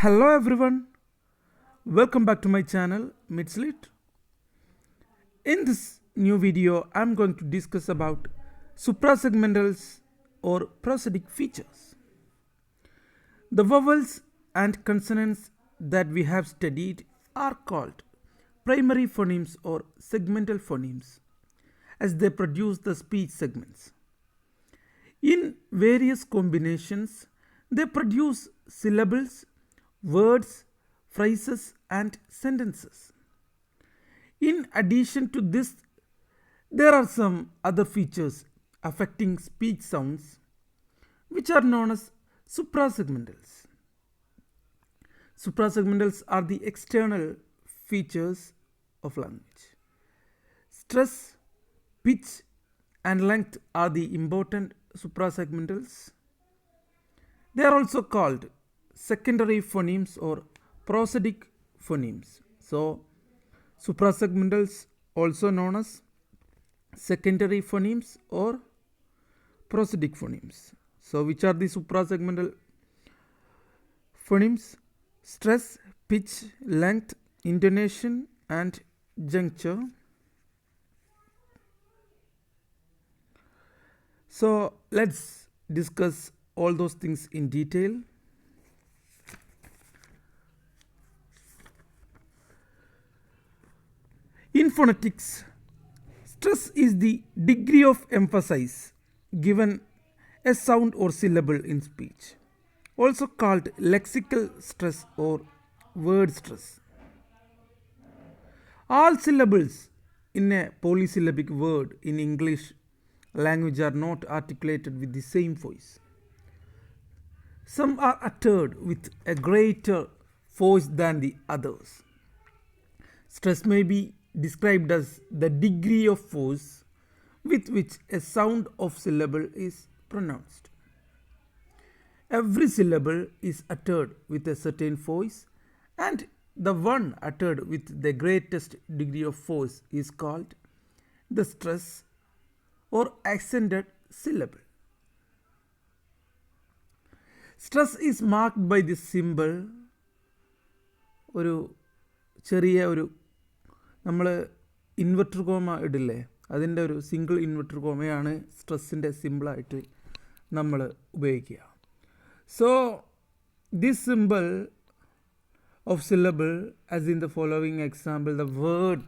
Hello everyone, welcome back to my channel Midslit. In this new video, I'm going to discuss about suprasegmentals or prosodic features. The vowels and consonants that we have studied are called primary phonemes or segmental phonemes as they produce the speech segments. In various combinations, they produce syllables, words, phrases, and sentences. In addition to this, there are some other features affecting speech sounds which are known as suprasegmentals. Suprasegmentals are the external features of language. Stress, pitch, and length are the important suprasegmentals. They are also called secondary phonemes or prosodic phonemes. So, suprasegmentals also known as secondary phonemes or prosodic phonemes. So, which are the suprasegmental phonemes? Stress, pitch, length, intonation, and juncture. So, let's discuss all those things in detail. In phonetics, stress is the degree of emphasis given a sound or syllable in speech, also called lexical stress or word stress. All syllables in a polysyllabic word in English language are not articulated with the same voice. Some are uttered with a greater force than the others. Stress may be described as the degree of force with which a sound of syllable is pronounced. Every syllable is uttered with a certain voice, and the one uttered with the greatest degree of force is called the stress or accented syllable. Stress is marked by this symbol. ഒരു ചെറിയ ഒരു നമ്മൾ inverter comma ഇടില്ലേ, അതിൻ്റെ ഒരു single inverter കോമയാണ് സ്ട്രെസ്സിൻ്റെ സിമ്പിളായിട്ട് നമ്മൾ ഉപയോഗിക്കുക. So this simple of syllable as in the following example, the word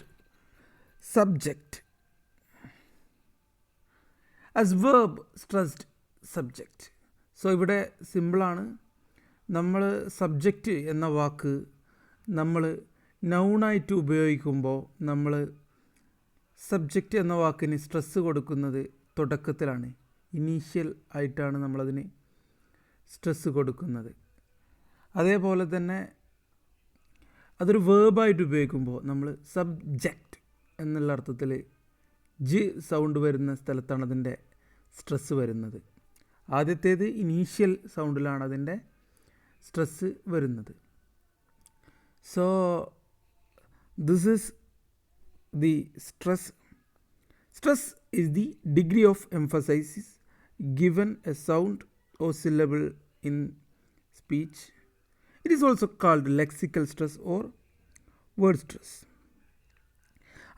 subject as verb stressed subject. So ഇവിടെ സിമ്പിളാണ്. നമ്മൾ സബ്ജക്റ്റ് എന്ന വാക്ക് നമ്മൾ നൗണായിട്ട് ഉപയോഗിക്കുമ്പോൾ നമ്മൾ സബ്ജക്റ്റ് എന്ന വാക്കിന് സ്ട്രെസ്സ് കൊടുക്കുന്നത് തുടക്കത്തിലാണ്. ഇനീഷ്യൽ ആയിട്ടാണ് നമ്മളതിന് സ്ട്രെസ്സ് കൊടുക്കുന്നത്. അതേപോലെ തന്നെ അതൊരു വേർബായിട്ട് ഉപയോഗിക്കുമ്പോൾ നമ്മൾ സബ്ജക്റ്റ് എന്നുള്ള അർത്ഥത്തിൽ ജി സൗണ്ട് വരുന്ന സ്ഥലത്താണ് അതിൻ്റെ സ്ട്രെസ്സ് വരുന്നത്. ആദ്യത്തേത് ഇനീഷ്യൽ സൗണ്ടിലാണ് അതിൻ്റെ സ്ട്രെസ്സ് വരുന്നത്. So this is the stress. Stress is the degree of emphasis given a sound or syllable in speech. It is also called lexical stress or word stress.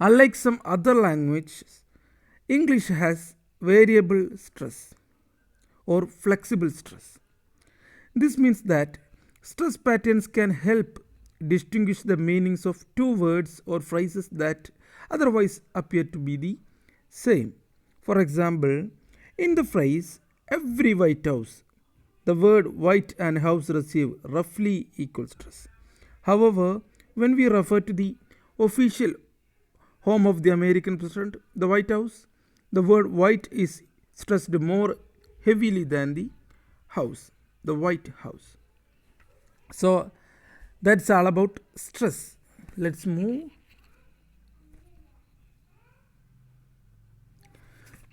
Unlike some other languages, English has variable stress or flexible stress. This means that stress patterns can help distinguish the meanings of two words or phrases that otherwise appear to be the same. For example, in the phrase every white house, the word white and house receive roughly equal stress. However, when we refer to the official home of the American president, the White House, the word white is stressed more heavily than the house, the White House. So that's all about stress. Let's move.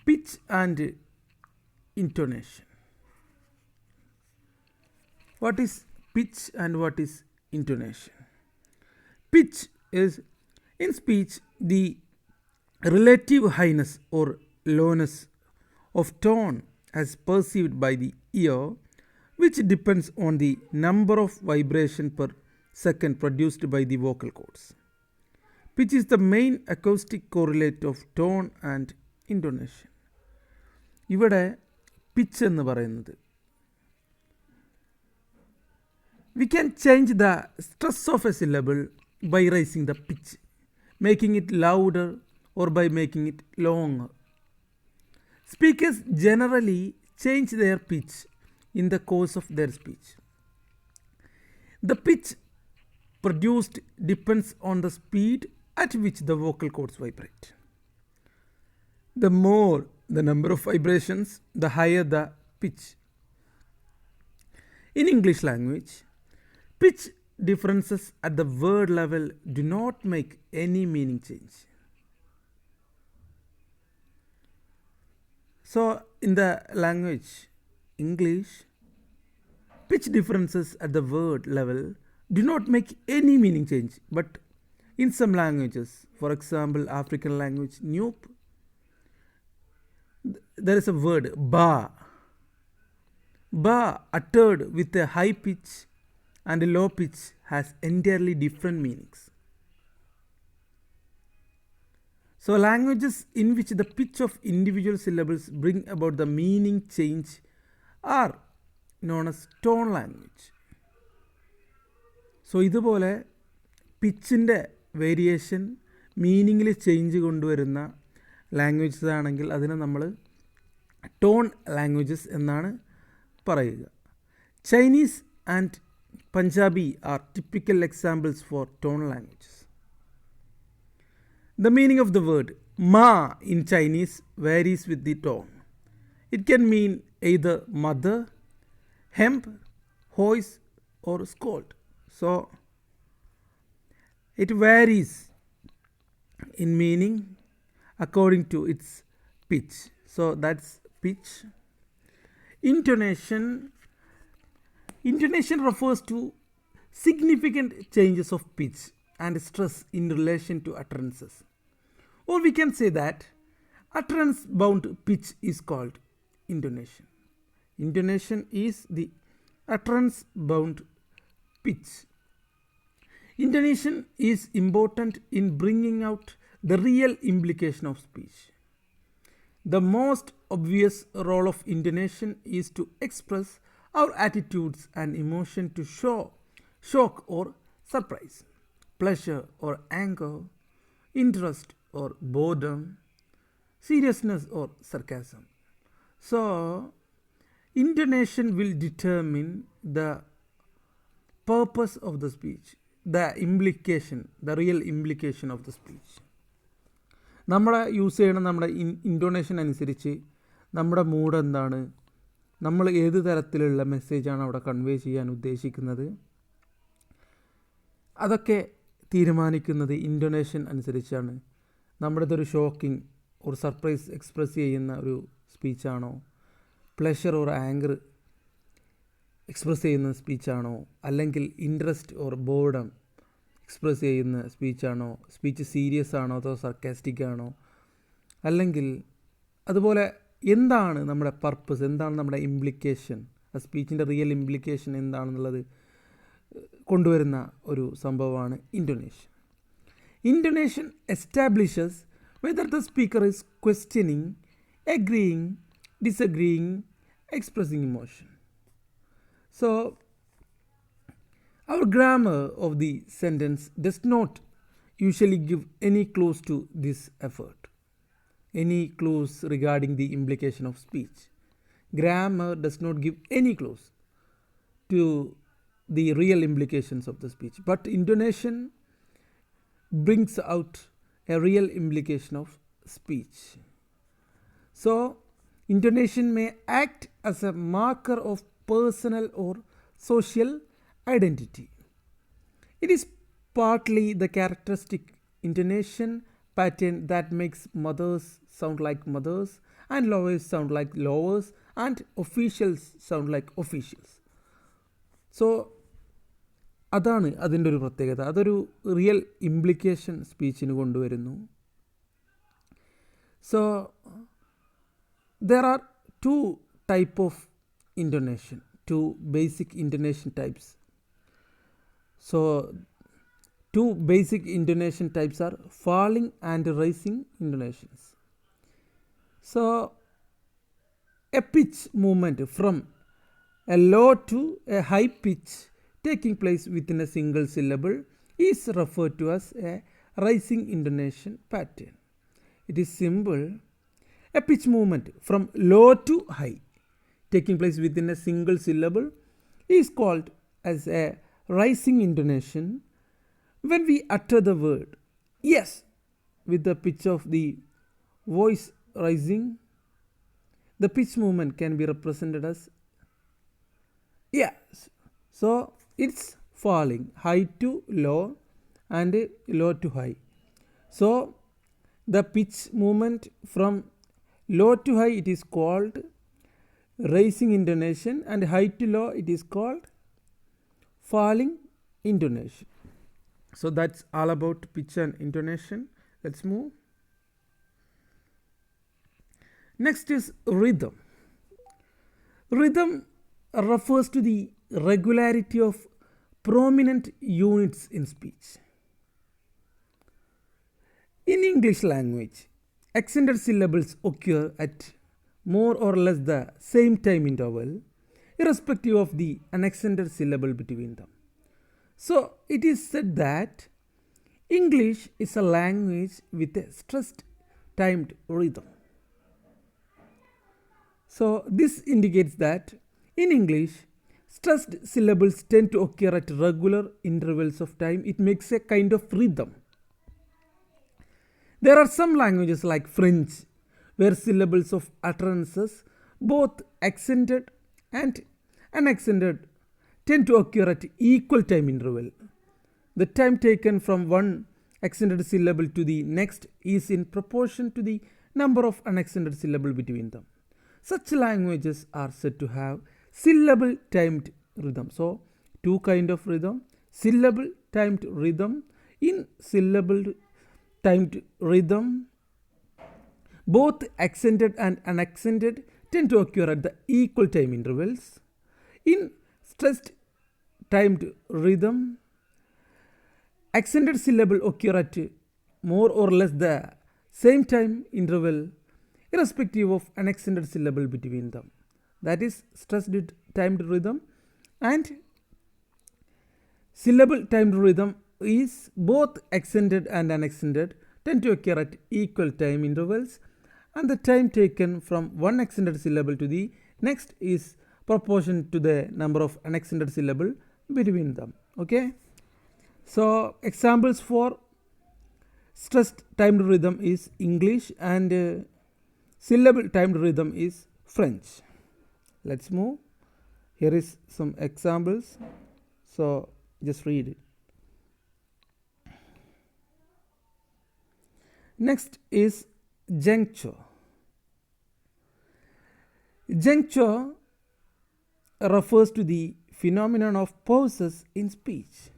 Pitch and intonation. What is pitch and what is intonation? Pitch is in speech the relative highness or lowness of tone as perceived by the ear which depends on the number of vibration per second produced by the vocal cords. Pitch is the main acoustic correlate of tone and intonation. ഇവിടെ pitch എന്ന് പറയുന്നത്, we can change the stress of a syllable by raising the pitch, making it louder or by making it longer. Speakers generally change their pitch in the course of their speech. The pitch produced depends on the speed at which the vocal cords vibrate. The more the number of vibrations, the higher the pitch. In English language, pitch differences at the word level do not make any meaning change. So, in the language English, pitch differences at the word level do not make any meaning change. But in some languages, for example, African language Nupe, there is a word ba. Ba uttered with a high pitch and a low pitch has entirely different meanings. So languages in which the pitch of individual syllables bring about the meaning change are known as tone language. So ഇതുപോലെ പിച്ചിൻ്റെ variation മീനിങ്ങിൽ change കൊണ്ടുവരുന്ന languages ആണെങ്കിൽ അതിനെ നമ്മൾ tone languages എന്നാണ് പറയുക. Chinese and Punjabi are typical examples for tone languages. The meaning of the word ma in Chinese varies with the tone. It can mean either mother, hemp, hoist, or scold. So, it varies in meaning according to its pitch. So, that's pitch. Intonation. Intonation refers to significant changes of pitch and stress in relation to utterances. Or we can say that utterance bound pitch is called intonation. Intonation is the utterance bound pitch. Intonation is important in bringing out the real implication of speech. The most obvious role of intonation is to express our attitudes and emotion, to show shock or surprise, pleasure or anger, interest or boredom, seriousness or sarcasm. So, intonation will determine the purpose of the speech, the implication, the real implication of the speech. നമ്മുടെ use ചെയ്യണ നമ്മുടെ ഇൻറ്റോണേഷൻ അനുസരിച്ച് നമ്മുടെ mood എന്താണ്, നമ്മൾ ഏത് തരത്തിലുള്ള മെസ്സേജാണ് അവിടെ കൺവേ ചെയ്യാൻ ഉദ്ദേശിക്കുന്നത്, അതൊക്കെ തീരുമാനിക്കുന്നത് ഇൻറ്റോണേഷൻ അനുസരിച്ചാണ്. നമ്മുടേതൊരു ഷോക്കിംഗ് ഒരു സർപ്രൈസ് എക്സ്പ്രസ് ചെയ്യുന്ന ഒരു സ്പീച്ചാണോ, പ്ലഷർ ഓർ ആങ്കർ എക്സ്പ്രസ് ചെയ്യുന്ന സ്പീച്ചാണോ, അല്ലെങ്കിൽ ഇൻട്രസ്റ്റ് ഓർ ബോർഡം എക്സ്പ്രസ് ചെയ്യുന്ന സ്പീച്ചാണോ, സ്പീച്ച് സീരിയസ് ആണോ അതോ സർക്കാസ്റ്റിക് ആണോ, അല്ലെങ്കിൽ അതുപോലെ എന്താണ് നമ്മുടെ പർപ്പസ്, എന്താണ് നമ്മുടെ ഇംപ്ലിക്കേഷൻ, ആ സ്പീച്ചിൻ്റെ റിയൽ ഇംപ്ലിക്കേഷൻ എന്താണെന്നുള്ളത് കൊണ്ടുവരുന്ന ഒരു സംഭവമാണ് ഇൻറ്റോണേഷൻ. Intonation establishes whether the speaker is questioning, agreeing, disagreeing, expressing emotion. So, our grammar of the sentence does not usually give any clues to this effort, any clues regarding the implication of speech. Grammar does not give any clues to the real implications of the speech, but intonation brings out a real implication of speech. So, intonation may act as a marker of personal or social identity. It is partly the characteristic intonation pattern that makes mothers sound like mothers and lovers sound like lovers and officials sound like officials. So, അതാണ് അതിൻ്റെ ഒരു പ്രത്യേകത. അതൊരു real implication സ്പീച്ചിന് കൊണ്ടുവരുന്നു. So there are two type of intonation. two basic intonation types. So, two basic intonation types are falling and rising intonations. So, a pitch movement from a low to a high pitch taking place within a single syllable is referred to as a rising intonation pattern. It is simple. A pitch movement from low to high taking place within a single syllable is called as a rising intonation when we utter the word yes with the pitch of the voice rising. The pitch movement can be represented as yes. So it's falling high to low and low to high. So the pitch movement from low to high it is called rising intonation, and high to low it is called falling intonation. So that's all about pitch and intonation. Let's move. Next is rhythm. Rhythm refers to the regularity of prominent units in speech. In English language, accented syllables occur at more or less the same time interval, irrespective of the unaccented syllable between them. So it is said that English is a language with a stressed timed rhythm. So this indicates that in English, stressed syllables tend to occur at regular intervals of time. It makes a kind of rhythm. There are some languages like French where syllables of utterances, both accented and unaccented, tend to occur at equal time interval. The time taken from one accented syllable to the next is in proportion to the number of unaccented syllables between them. Such languages are said to have syllable timed rhythm. So, two kind of rhythm: syllable timed rhythm. In syllable timed rhythm, both accented and unaccented tend to occur at the equal time intervals. In stressed timed rhythm, accented syllable occur at more or less the same time interval, irrespective of unaccented syllable between them. That is stressed timed rhythm. And syllable timed rhythm is both accented and unaccented tend to occur at equal time intervals, and the time taken from one accented syllable to the next is proportional to the number of unaccented syllable between them. Okay. So examples for stressed timed rhythm is English, and syllable timed rhythm is French. Let's move. Here is some examples. So just read it. Next is juncture. Juncture refers to the phenomenon of pauses in speech.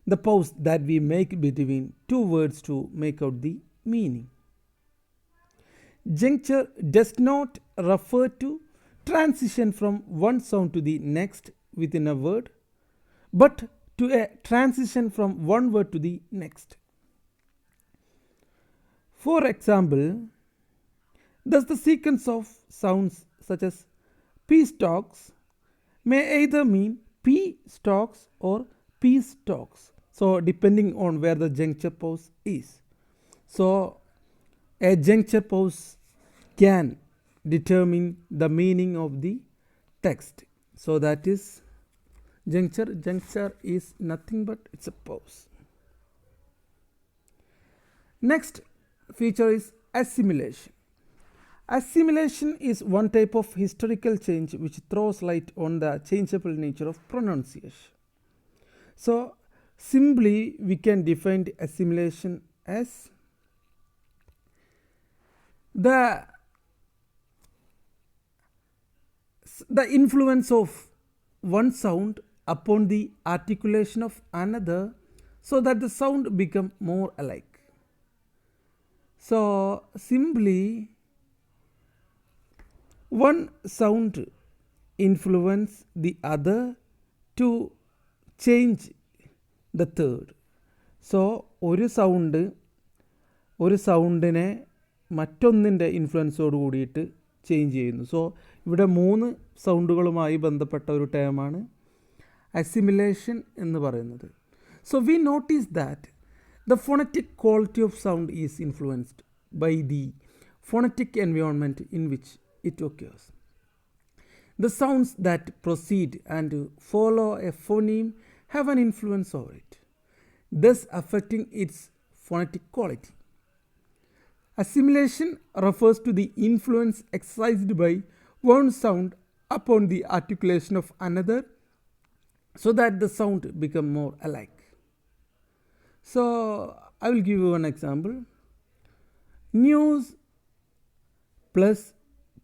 The pause that we make between two words to make out the meaning. Juncture does not refer to transition from one sound to the next within a word, but to a transition from one word to the next. For example, thus the sequence of sounds such as P stalks may either mean P stalks or P stalks. So depending on where the juncture pause is. So a juncture pause can determine the meaning of the text. So that is juncture. Juncture is nothing but it's a pause. Next feature is assimilation. Assimilation is one type of historical change which throws light on the changeable nature of pronunciation. So simply we can define assimilation as the influence of one sound upon the articulation of another so that the sound become more alike. So simply one sound influence the other to change the third. So ഒരു സൗണ്ടിനെ മറ്റൊന്നിൻ്റെ ഇൻഫ്ലുവൻസോട് കൂടിയിട്ട് change ചെയ്യുന്നു. So ഇവിടെ 3 സൗണ്ടുകളുമായി ബന്ധപ്പെട്ട ഒരു ടേമാണ് assimilation എന്ന് പറയുന്നത്. So we notice that the phonetic quality of sound is influenced by the phonetic environment in which it occurs. The sounds that proceed and follow a phoneme have an influence over it, thus affecting its phonetic quality. Assimilation refers to the influence exercised by one sound upon the articulation of another so that the sound become more alike. So I will give you one example. News plus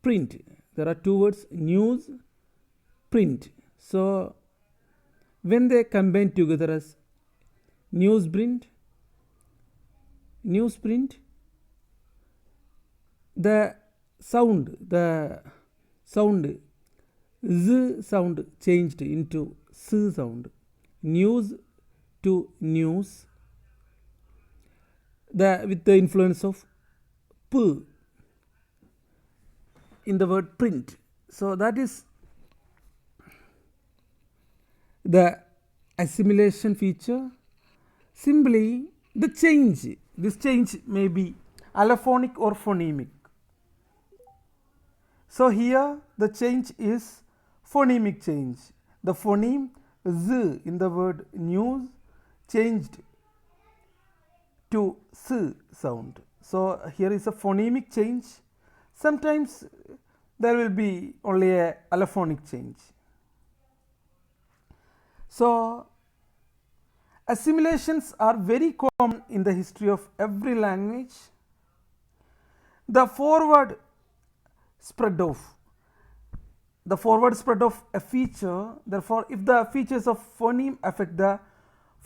print. There are 2 words, news, print. So when they combine together as newsprint, the sound z sound changed into s sound. News to news, with the influence of p in the word print. So that is the assimilation feature. Simply this change may be allophonic or phonemic. So here the change is phonemic change. The phoneme z in the word news changed to s sound. So here is a phonemic change. Sometimes there will be only a allophonic change. So assimilations are very common in the history of every language. The forward spread of a feature, therefore if the features of phoneme affect the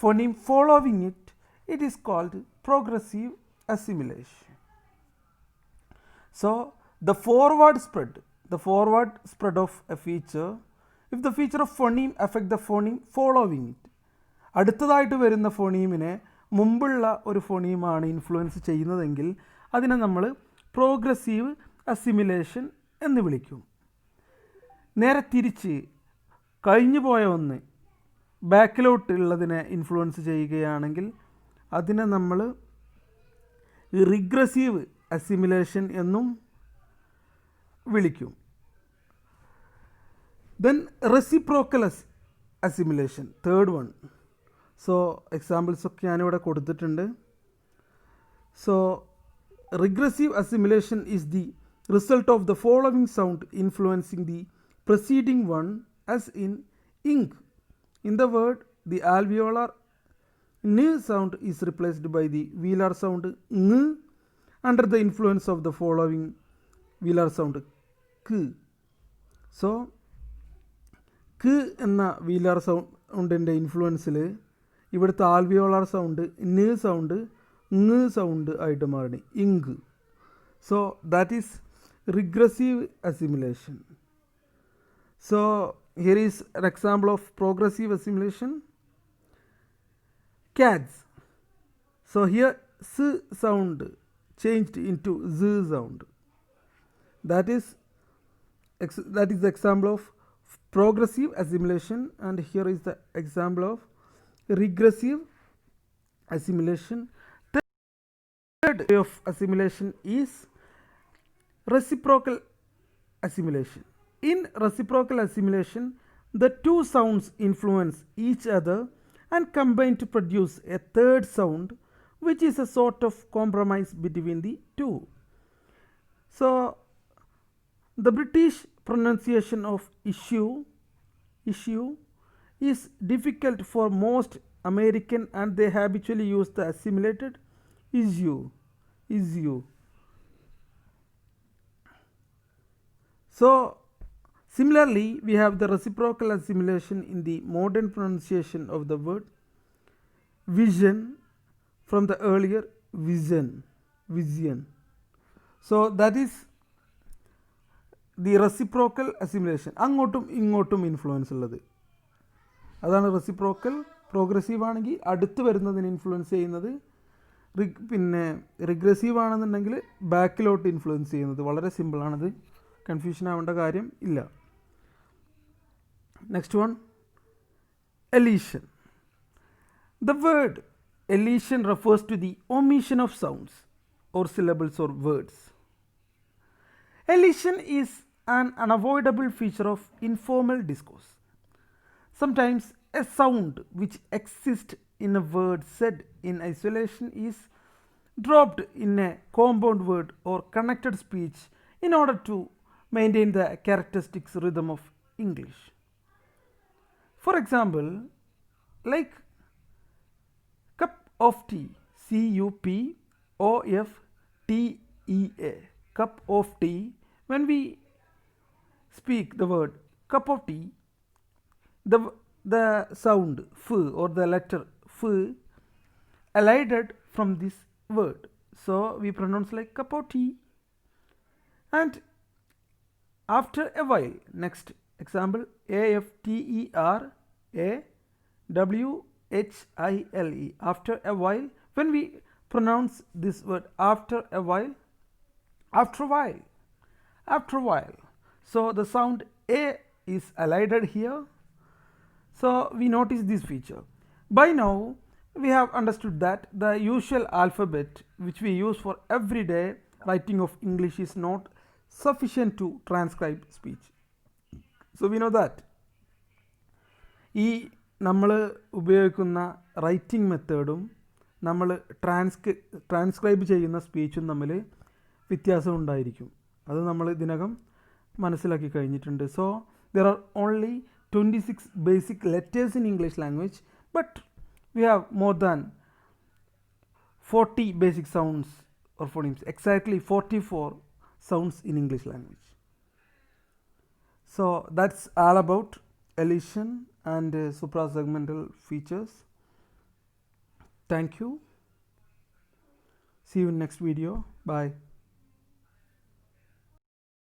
phoneme following it, it is called progressive assimilation. So the forward spread of a feature, if the feature of phoneme affect the phoneme following it, അടുത്തതായിട്ട് വരുന്ന ഫോണീമിനെ മുമ്പുള്ള ഒരു ഫോണീമാണ് influence ചെയ്യുന്നതെങ്കിൽ അതിനെ നമ്മൾ progressive assimilation എന്ന് വിളിക്കും. നേരെ തിരിച്ച് കഴിഞ്ഞു പോയ ഒന്ന് ബാക്കിലോട്ടുള്ളതിനെ ഇൻഫ്ലുവൻസ് ചെയ്യുകയാണെങ്കിൽ അതിനെ നമ്മൾ റിഗ്രസീവ് അസിമിലേഷൻ എന്നും വിളിക്കും. Then reciprocal assimilation, third one. So examples ഒക്കെ ഞാനിവിടെ കൊടുത്തിട്ടുണ്ട്. So regressive assimilation is the result of the following sound influencing the preceding one, as in ink. In the word, the alveolar n sound is replaced by the velar sound ng under the influence of the following velar sound k. So k എന്ന വീലാർ സൗണ്ടിൻ്റെ ഇൻഫ്ലുവൻസിൽ ഇവിടുത്തെ alveolar sound ന് sound ങ് sound ആയിട്ട് മാറി ink. So that is regressive assimilation. So here is an example of progressive assimilation. Cats. So here s sound changed into z sound. That is the example of progressive assimilation, and here is the example of regressive assimilation. Third way of assimilation is reciprocal assimilation. In reciprocal assimilation, the two sounds influence each other and combine to produce a third sound, which is a sort of compromise between the two. So the British pronunciation of issue is difficult for most American, and they habitually use the assimilated issue. So similarly, we have the reciprocal assimilation in the modern pronunciation of the word vision from the earlier vision. So that is the reciprocal assimilation, അങ്ങോട്ടും ഇങ്ങോട്ടും influence ഉള്ളത്. അതാണ് reciprocal. Progressive ആണെങ്കിൽ അടുത്ത് വരുന്നതിന് influence ചെയ്യുന്നത്. പിന്നെ regressive ആണെന്നുണ്ടെങ്കിൽ ബാക്കിലോട്ട് ഇൻഫ്ലുവൻസ് ചെയ്യുന്നത്. വളരെ സിമ്പിളാണത്, കൺഫ്യൂഷൻ ആവേണ്ട കാര്യം ഇല്ല. Next one, elision. The word elision refers to the omission of sounds or syllables or words. Elision is an unavoidable feature of informal discourse. Sometimes a sound which exists in a word said in isolation is dropped in a compound word or connected speech in order to maintain the characteristic rhythm of English. For example, like cup of tea, CUPOFTEA, cup of tea. When we speak the word cup of tea, the sound f or the letter f elided from this word, so we pronounce like cup of tea. And after a while, next example, AFTERAWHILE, after a while, when we pronounce this word after a while, after a while, so the sound A is elided here. So we notice this feature. By now we have understood that the usual alphabet which we use for everyday writing of English is not sufficient to transcribe speech. So we know that ഈ നമ്മൾ ഉപയോഗിക്കുന്ന writing മെത്തേഡും നമ്മൾ transcribe ചെയ്യുന്ന സ്പീച്ചും തമ്മിൽ വ്യത്യാസം ഉണ്ടായിരിക്കും. അത് നമ്മൾ ഇതിനകം മനസ്സിലാക്കി കഴിഞ്ഞിട്ടുണ്ട്. So there are only 26 basic letters in English language, but we have more than 40 basic sounds or phonemes, exactly 44 sounds in English language. So that's all about elision and suprasegmental features. Thank you. See you in next video. Bye.